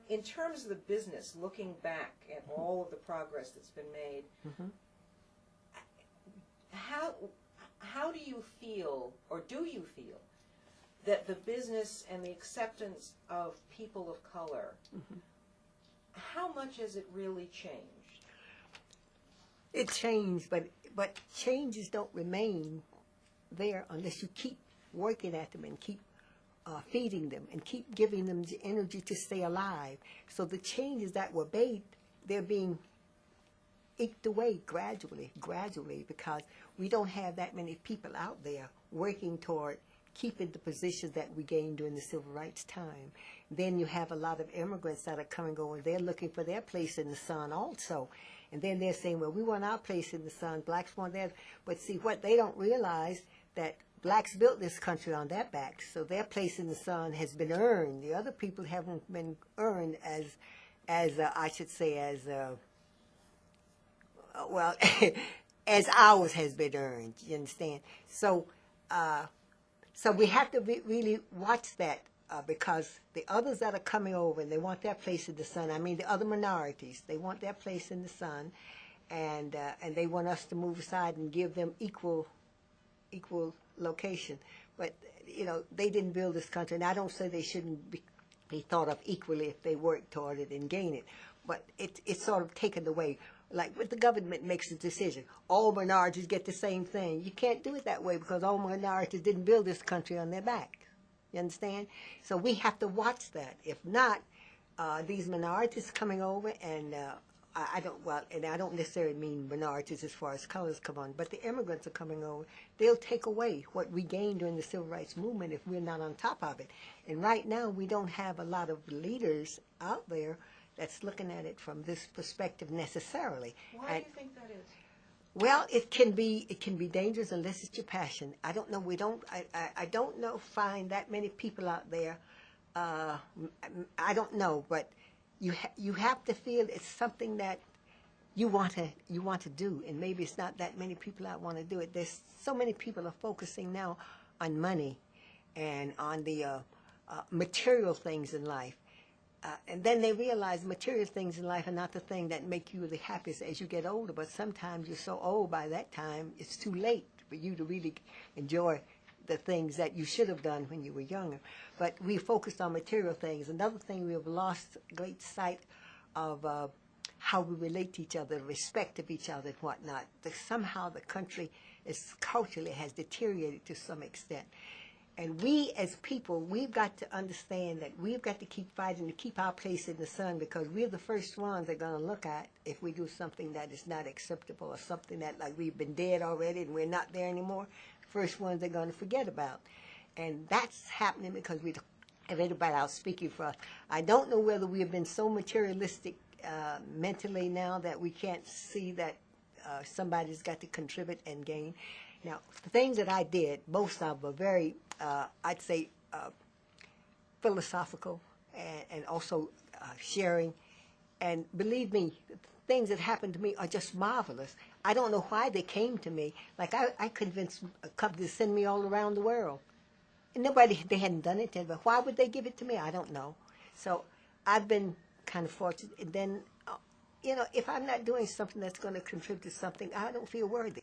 in terms of the business, looking back at all of the progress that's been made, how do you feel, or do you feel, that the business and the acceptance of people of color, how much has it really changed? It changed, but changes don't remain there unless you keep working at them and keep feeding them and keep giving them the energy to stay alive. So the changes that were made, they're being eked away gradually, because we don't have that many people out there working toward keeping the positions that we gained during the civil rights time. Then you have a lot of immigrants that are coming over. They're looking for their place in the sun also. And then they're saying, well, we want our place in the sun. Blacks want theirs. But see, what they don't realize, that blacks built this country on their backs. So their place in the sun has been earned. The other people haven't been earned as I should say, well, as ours has been earned. You understand? So, so we have to really watch that because the others that are coming over, and they want their place in the sun. I mean, the other minorities, they want their place in the sun, and they want us to move aside and give them equal location. But you know, they didn't build this country, and I don't say they shouldn't be thought of equally if they work toward it and gain it. But it's sort of taken away. Like when the government makes a decision, all minorities get the same thing. You can't do it that way because all minorities didn't build this country on their back. You understand? So we have to watch that. If not, these minorities coming over, and I don't necessarily mean minorities as far as colors come on, but the immigrants are coming over. They'll take away what we gained during the civil rights movement if we're not on top of it. And right now, we don't have a lot of leaders out there that's looking at it from this perspective necessarily. Why do you think that is? Well, it can be dangerous unless it's your passion. I don't know. I don't know. Find that many people out there. I don't know, but you have to feel it's something that you want to do, and maybe it's not that many people that want to do it. There's so many people are focusing now on money and on the material things in life. And then they realize material things in life are not the thing that make you the happiest as you get older. But sometimes you're so old by that time, it's too late for you to really enjoy the things that you should have done when you were younger. But we focused on material things. Another thing, we have lost great sight of how we relate to each other, the respect of each other and whatnot. Somehow the country culturally has deteriorated to some extent. And we as people, we've got to understand that we've got to keep fighting to keep our place in the sun, because we're the first ones they're going to look at if we do something that is not acceptable, or something that, like, we've been dead already and we're not there anymore. First ones they're going to forget about. And that's happening because we don't have anybody out speaking for us. I don't know whether we have been so materialistic mentally now that we can't see that somebody's got to contribute and gain. Now, the things that I did, most of them are very, I'd say, philosophical and also sharing. And believe me, the things that happened to me are just marvelous. I don't know why they came to me. Like, I convinced a company to send me all around the world. And they hadn't done it yet, but why would they give it to me? I don't know. So I've been kind of fortunate. And then, you know, if I'm not doing something that's going to contribute to something, I don't feel worthy.